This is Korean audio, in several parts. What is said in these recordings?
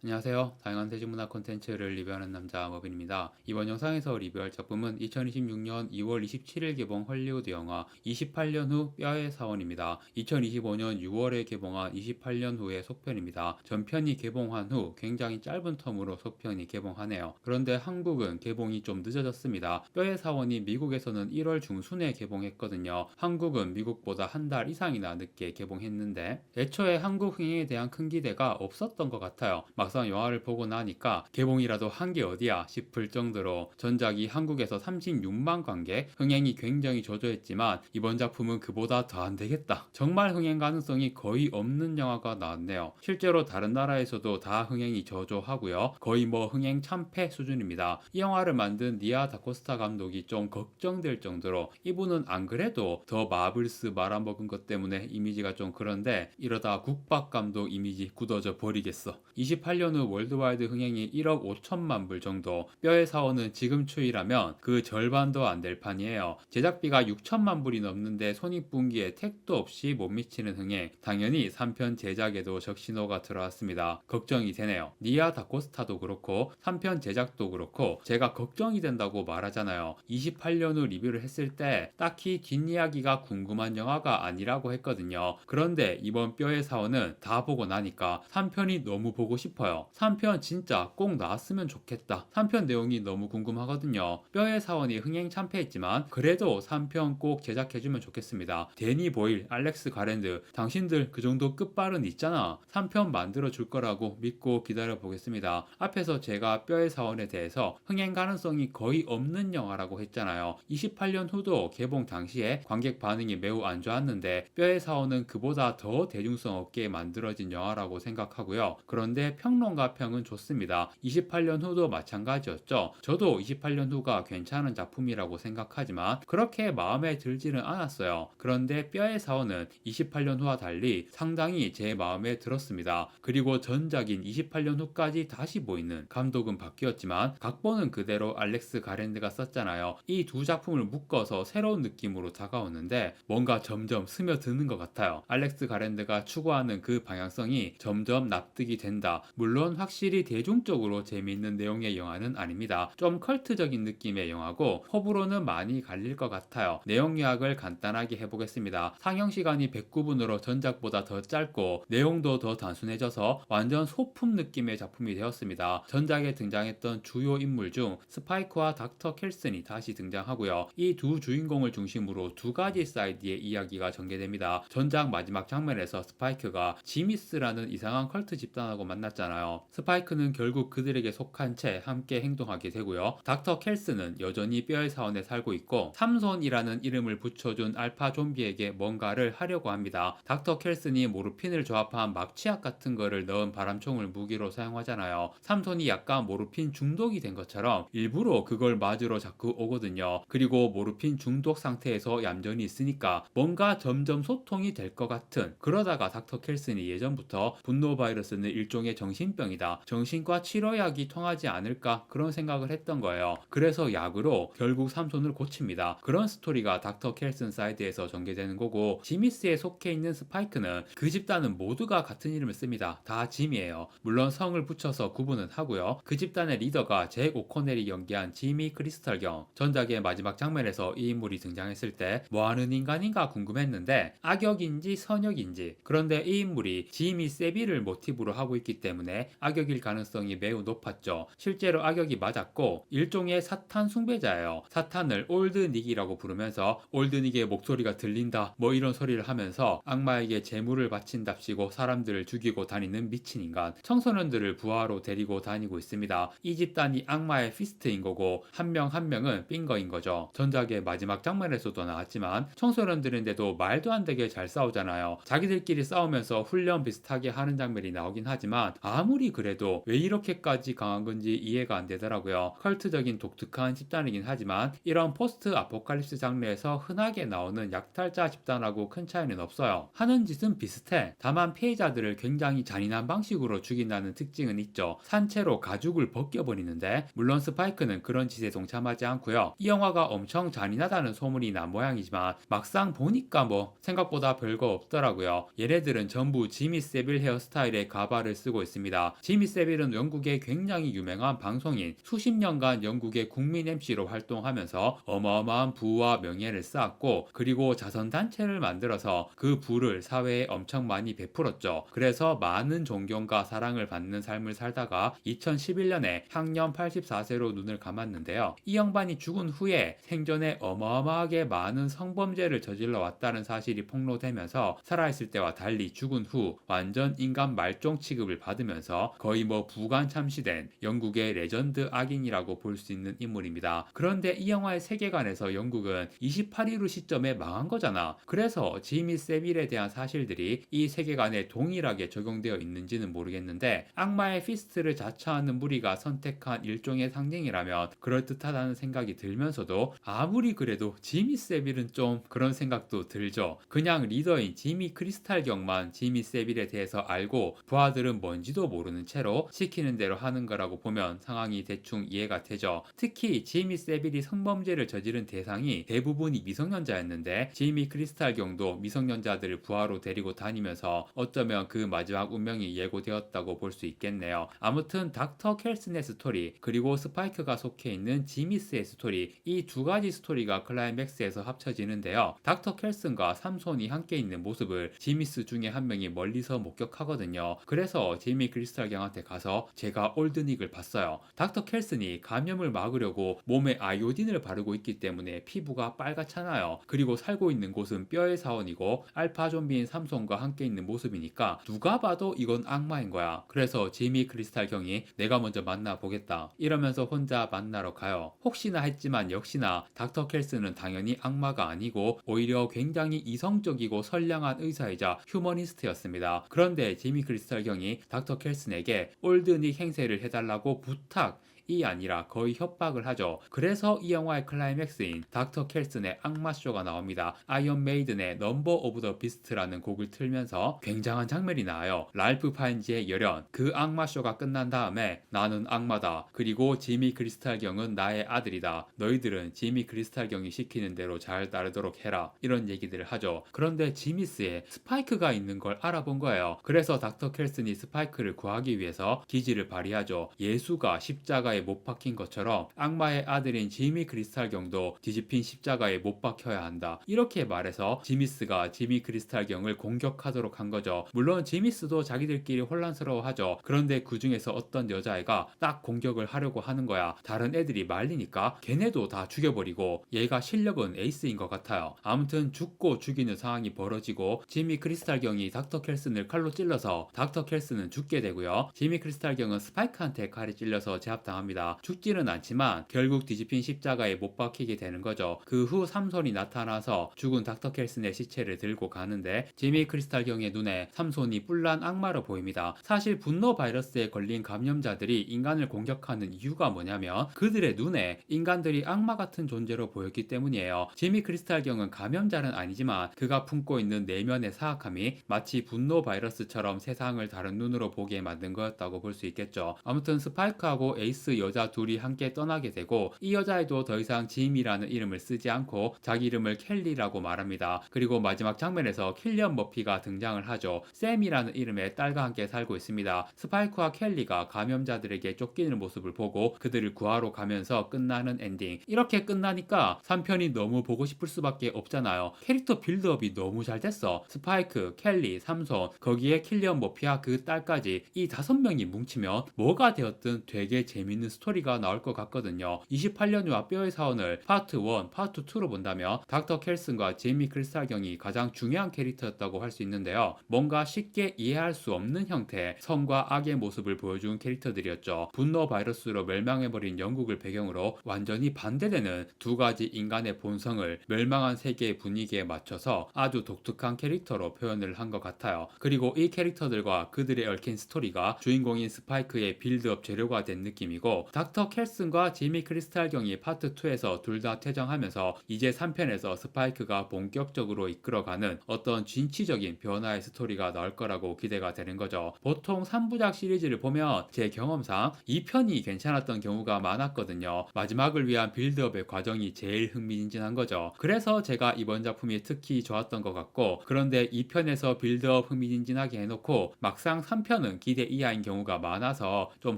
안녕하세요. 다양한 세계문화 콘텐츠를 리뷰하는 남자 머빈입니다. 이번 영상에서 리뷰할 작품은 2026년 2월 27일 개봉 헐리우드 영화 28년 후 뼈의 사원입니다. 2025년 6월에 개봉한 28년 후의 속편입니다. 전편이 개봉한 후 굉장히 짧은 텀으로 속편이 개봉하네요. 그런데 한국은 개봉이 좀 늦어졌습니다. 뼈의 사원이 미국에서는 1월 중순에 개봉했거든요. 한국은 미국보다 한 달 이상이나 늦게 개봉했는데 애초에 한국 흥행에 대한 큰 기대가 없었던 것 같아요. 막상 영화를 보고 나니까 개봉이라도 한 게 어디야 싶을 정도로 전작이 한국에서 36만 관객, 흥행이 굉장히 저조했지만 이번 작품은 그보다 더 안 되겠다. 정말 흥행 가능성이 거의 없는 영화가 나왔네요. 실제로 다른 나라에서도 다 흥행이 저조하고요. 거의 흥행 참패 수준입니다. 이 영화를 만든 니아 다코스타 감독이 좀 걱정될 정도로 이분은 안 그래도 더 마블스 말아먹은 것 때문에 이미지가 좀 그런데 이러다 국밥 감독 이미지 굳어져 버리겠어. 28년 후 월드와이드 흥행이 1억 5천만 불 정도, 뼈의 사원은 지금 추이라면 그 절반도 안 될 판이에요. 제작비가 6천만 불이 넘는데 손익분기에 택도 없이 못 미치는 흥행, 당연히 3편 제작에도 적신호가 들어왔습니다. 걱정이 되네요. 니아 다코스타도 그렇고 3편 제작도 그렇고 제가 걱정이 된다고 말하잖아요. 28년 후 리뷰를 했을 때 딱히 뒷이야기가 궁금한 영화가 아니라고 했거든요. 그런데 이번 뼈의 사원은 다 보고 나니까 3편이 너무 보고 싶어요. 3편 진짜 꼭 나왔으면 좋겠다. 3편 내용이 너무 궁금하거든요. 뼈의 사원이 흥행 참패했지만 그래도 3편 꼭 제작해주면 좋겠습니다. 데니 보일, 알렉스 가랜드, 당신들 그 정도 끝발은 있잖아. 3편 만들어줄 거라고 믿고 기다려보겠습니다. 앞에서 제가 뼈의 사원에 대해서 흥행 가능성이 거의 없는 영화라고 했잖아요. 28년 후도 개봉 당시에 관객 반응이 매우 안 좋았는데 뼈의 사원은 그보다 더 대중성 없게 만들어진 영화라고 생각하고요. 그런데 평론가 평은 좋습니다. 28년 후도 마찬가지였죠. 저도 28년 후가 괜찮은 작품이라고 생각하지만 그렇게 마음에 들지는 않았어요. 그런데 뼈의 사원은 28년 후와 달리 상당히 제 마음에 들었습니다. 그리고 전작인 28년 후까지 다시 보이는, 감독은 바뀌었지만 각본은 그대로 알렉스 가랜드가 썼잖아요. 이 두 작품을 묶어서 새로운 느낌으로 다가오는데 뭔가 점점 스며드는 것 같아요. 알렉스 가랜드가 추구하는 그 방향성이 점점 납득이 된다. 물론 확실히 대중적으로 재미있는 내용의 영화는 아닙니다. 좀 컬트적인 느낌의 영화고 호불호는 많이 갈릴 것 같아요. 내용 요약을 간단하게 해보겠습니다. 상영 시간이 109분으로 전작보다 더 짧고 내용도 더 단순해져서 완전 소품 느낌의 작품이 되었습니다. 전작에 등장했던 주요 인물 중 스파이크와 닥터 켈슨이 다시 등장하고요. 이 두 주인공을 중심으로 두 가지 사이드의 이야기가 전개됩니다. 전작 마지막 장면에서 스파이크가 지미스라는 이상한 컬트 집단하고 만났잖아요. 스파이크는 결국 그들에게 속한 채 함께 행동하게 되고요. 닥터 켈스는 여전히 뼈의 사원에 살고 있고 삼손이라는 이름을 붙여준 알파 좀비에게 뭔가를 하려고 합니다. 닥터 켈슨이 모르핀을 조합한 막취약 같은 거를 넣은 바람총을 무기로 사용하잖아요. 삼손이 약간 모르핀 중독이 된 것처럼 일부러 그걸 맞으러 자꾸 오거든요. 그리고 모르핀 중독 상태에서 얌전히 있으니까 뭔가 점점 소통이 될 것 같은, 그러다가 닥터 켈슨이 예전부터 분노 바이러스는 일종의 정신병이다, 정신과 치료약이 통하지 않을까 그런 생각을 했던 거예요. 그래서 약으로 결국 삼손을 고칩니다. 그런 스토리가 닥터 켈슨 사이드에서 전개되는 거고, 지미스에 속해 있는 스파이크는 그 집단은 모두가 같은 이름을 씁니다. 다 짐이에요. 물론 성을 붙여서 구분은 하고요. 그 집단의 리더가 잭 오코넬이 연기한 지미 크리스털 경. 전작의 마지막 장면에서 이 인물이 등장했을 때 뭐하는 인간인가 궁금했는데 악역인지 선역인지, 그런데 이 인물이 지미 세비를 모티브로 하고 있기 때문에 악역일 가능성이 매우 높았죠. 실제로 악역이 맞았고 일종의 사탄 숭배자예요. 사탄을 올드 닉이라고 부르면서 올드 닉의 목소리가 들린다 뭐 이런 소리를 하면서 악마에게 재물을 바친답시고 사람들을 죽이고 다니는 미친 인간, 청소년들을 부하로 데리고 다니고 있습니다. 이 집단이 악마의 피스트인 거고 한 명 한 명은 빙거인 거죠. 전작의 마지막 장면에서도 나왔지만 청소년들인데도 말도 안 되게 잘 싸우잖아요. 자기들끼리 싸우면서 훈련 비슷하게 하는 장면이 나오긴 하지만 아무리 그래도 왜 이렇게까지 강한 건지 이해가 안 되더라고요. 컬트적인 독특한 집단이긴 하지만 이런 포스트 아포칼립스 장르에서 흔하게 나오는 약탈자 집단하고 큰 차이는 없어요. 하는 짓은 비슷해. 다만 피해자들을 굉장히 잔인한 방식으로 죽인다는 특징은 있죠. 산채로 가죽을 벗겨버리는데, 물론 스파이크는 그런 짓에 동참하지 않고요. 이 영화가 엄청 잔인하다는 소문이 난 모양이지만 막상 보니까 생각보다 별거 없더라고요. 얘네들은 전부 지미 세빌 헤어스타일의 가발을 쓰고 있습니다. 나옵니다. 지미 세빌은 영국의 굉장히 유명한 방송인, 수십 년간 영국의 국민 MC로 활동하면서 어마어마한 부와 명예를 쌓았고, 그리고 자선단체를 만들어서 그 부를 사회에 엄청 많이 베풀었죠. 그래서 많은 존경과 사랑을 받는 삶을 살다가 2011년에 향년 84세로 눈을 감았는데요. 이 양반이 죽은 후에 생전에 어마어마하게 많은 성범죄를 저질러 왔다는 사실이 폭로되면서 살아있을 때와 달리 죽은 후 완전 인간 말종 취급을 받으면서 거의 부관 참시된 영국의 레전드 악인이라고 볼 수 있는 인물입니다. 그런데 이 영화의 세계관에서 영국은 28일 후 시점에 망한 거잖아. 그래서 지미 세빌에 대한 사실들이 이 세계관에 동일하게 적용되어 있는지는 모르겠는데, 악마의 피스트를 자처하는 무리가 선택한 일종의 상징이라면 그럴듯하다는 생각이 들면서도, 아무리 그래도 지미 세빌은 좀 그런 생각도 들죠. 그냥 리더인 지미 크리스탈 경만 지미 세빌에 대해서 알고 부하들은 뭔지도 모르는 채로 시키는 대로 하는 거라고 보면 상황이 대충 이해가 되죠. 특히 지미 세빌이 성범죄를 저지른 대상이 대부분이 미성년자였는데, 지미 크리스탈 경도 미성년자들을 부하로 데리고 다니면서 어쩌면 그 마지막 운명이 예고되었다고 볼 수 있겠네요. 아무튼 닥터 켈슨의 스토리, 그리고 스파이크가 속해 있는 지미스의 스토리, 이 두 가지 스토리가 클라이맥스에서 합쳐지는데요. 닥터 켈슨과 삼손이 함께 있는 모습을 지미스 중에 한 명이 멀리서 목격하거든요. 그래서 지미 크리스탈 경한테 가서 제가 올드닉을 봤어요. 닥터 켈슨이 감염을 막으려고 몸에 아이오딘을 바르고 있기 때문에 피부가 빨갛잖아요. 그리고 살고 있는 곳은 뼈의 사원이고 알파 좀비인 삼손과 함께 있는 모습이니까 누가 봐도 이건 악마인 거야. 그래서 지미 크리스탈 경이 내가 먼저 만나보겠다 이러면서 혼자 만나러 가요. 혹시나 했지만 역시나 닥터 켈슨은 당연히 악마가 아니고 오히려 굉장히 이성적이고 선량한 의사이자 휴머니스트였습니다. 그런데 지미 크리스탈 경이 닥터 켈슨에게 올드닉 행세를 해달라고 부탁이 아니라 거의 협박을 하죠. 그래서 이 영화의 클라이맥스인 닥터 켈슨의 악마쇼가 나옵니다. 아이언 메이든의 넘버 오브 더 비스트라는 곡을 틀면서 굉장한 장면이 나와요. 랄프 파인즈의 열연. 그 악마쇼가 끝난 다음에 나는 악마다. 그리고 지미 크리스탈 경은 나의 아들이다. 너희들은 지미 크리스탈 경이 시키는 대로 잘 따르도록 해라. 이런 얘기들을 하죠. 그런데 지미스에 스파이크가 있는 걸 알아본 거예요. 그래서 닥터 켈슨이 스파이크를 구하기 위해서 기지를 발휘하죠. 예수가 십자가에 못 박힌 것처럼 악마의 아들인 지미 크리스탈 경도 뒤집힌 십자가에 못 박혀야 한다. 이렇게 말해서 지미스가 지미 크리스탈 경을 공격하도록 한 거죠. 물론 지미스도 자기들끼리 혼란스러워하죠. 그런데 그 중에서 어떤 여자애가 딱 공격을 하려고 하는 거야. 다른 애들이 말리니까 걔네도 다 죽여버리고, 얘가 실력은 에이스인 것 같아요. 아무튼 죽고 죽이는 상황이 벌어지고 지미 크리스탈 경이 닥터 켈슨을 칼로 찔러서 닥터 켈슨은 죽게 되고요. 지미 크리스탈 경은 스파이크한테 칼이 찔려서 제압당합니다. 죽지는 않지만 결국 뒤집힌 십자가에 못 박히게 되는 거죠. 그 후 삼손이 나타나서 죽은 닥터 켈슨의 시체를 들고 가는데, 지미 크리스탈 경의 눈에 삼손이 뿔난 악마로 보입니다. 사실 분노 바이러스에 걸린 감염자들이 인간을 공격하는 이유가 뭐냐면 그들의 눈에 인간들이 악마 같은 존재로 보였기 때문이에요. 지미 크리스탈 경은 감염자는 아니지만 그가 품고 있는 내면의 사악함이 마치 분노 바이러스처럼 세상을 다른 눈으로 보게 만든 거였다고 볼 수 있겠죠. 아무튼 스파이크하고 에이스 여자 둘이 함께 떠나게 되고, 이 여자애도 더 이상 짐이라는 이름을 쓰지 않고 자기 이름을 켈리라고 말합니다. 그리고 마지막 장면에서 킬리언 머피가 등장을 하죠. 샘이라는 이름의 딸과 함께 살고 있습니다. 스파이크와 켈리가 감염자들에게 쫓기는 모습을 보고 그들을 구하러 가면서 끝나는 엔딩. 이렇게 끝나니까 3편이 너무 보고 싶을 수밖에 없잖아요. 캐릭터 빌드업이 너무 잘 됐어. 스파이크, 켈리, 삼손, 거기에 킬리언 머피와 그 딸까지 이 5명이 뭉치면 뭐가 되었든 되게 재밌는 스토리가 나올 것 같거든요. 28년 후와 뼈의 사원을 파트 1, 파트 2로 본다면 닥터 켈슨과 제이미 크리스탈 경이 가장 중요한 캐릭터였다고 할 수 있는데요. 뭔가 쉽게 이해할 수 없는 형태의 선과 악의 모습을 보여준 캐릭터들이었죠. 분노 바이러스로 멸망해버린 영국을 배경으로 완전히 반대되는 두 가지 인간의 본성을 멸망한 세계의 분위기에 맞춰서 아주 독특한 캐릭터로 표현을 한 것 같아요. 그리고 이 캐릭터들과 그들의 얽힌 스토리가 주인공인 스파이크의 빌드업 재료가 된 느낌이고, 그리고 닥터 켈슨과 지미 크리스탈 경이 파트 2에서 둘 다 퇴장하면서 이제 3편에서 스파이크가 본격적으로 이끌어가는 어떤 진취적인 변화의 스토리가 나올 거라고 기대가 되는 거죠. 보통 3부작 시리즈를 보면 제 경험상 2편이 괜찮았던 경우가 많았거든요. 마지막을 위한 빌드업의 과정이 제일 흥미진진한 거죠. 그래서 제가 이번 작품이 특히 좋았던 것 같고, 그런데 2편에서 빌드업 흥미진진하게 해놓고 막상 3편은 기대 이하인 경우가 많아서 좀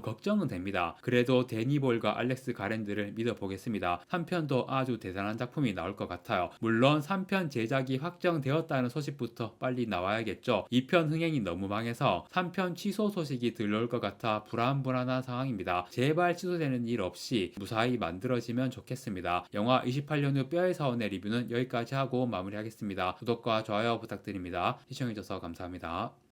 걱정은 됩니다. 그래도 데니 볼과 알렉스 가랜드를 믿어보겠습니다. 3편도 아주 대단한 작품이 나올 것 같아요. 물론 3편 제작이 확정되었다는 소식부터 빨리 나와야겠죠. 2편 흥행이 너무 망해서 3편 취소 소식이 들려올 것 같아 불안불안한 상황입니다. 제발 취소되는 일 없이 무사히 만들어지면 좋겠습니다. 영화 28년 후 뼈의 사원의 리뷰는 여기까지 하고 마무리하겠습니다. 구독과 좋아요 부탁드립니다. 시청해주셔서 감사합니다.